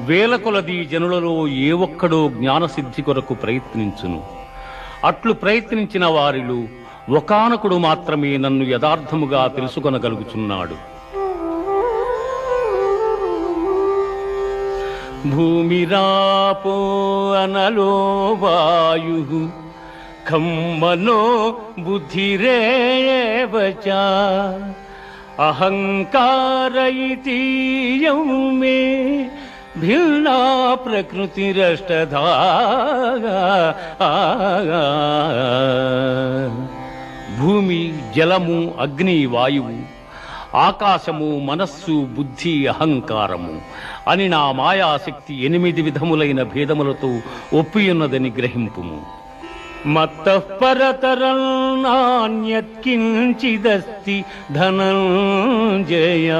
వేల కొలది జనులలో ఏ ఒక్కడో జ్ఞానసిద్ధి కొరకు ప్రయత్నించును. అట్లు ప్రయత్నించిన వారిలో ఒకానకుడు మాత్రమే నన్ను యథార్థముగా తెలుసుకొనగలుగుచున్నాడు. భూమిరాపో అనలో వాయు ఖమ్మనో బుద్ధిరేవచ అహంకారయితీయం మే భిన్నా ప్రకృతిరష్టధా. భూమి, జలము, అగ్ని, వాయువు, ఆకాశము, మనస్సు, బుద్ధి, అహంకారము అని నా మాయాశక్తి 8 విధములైన భేదములతో ఒప్పియున్నదని గ్రహింపుము. మత్తః పరతరం నాన్యత్ కించిదస్తి ధనంజయ.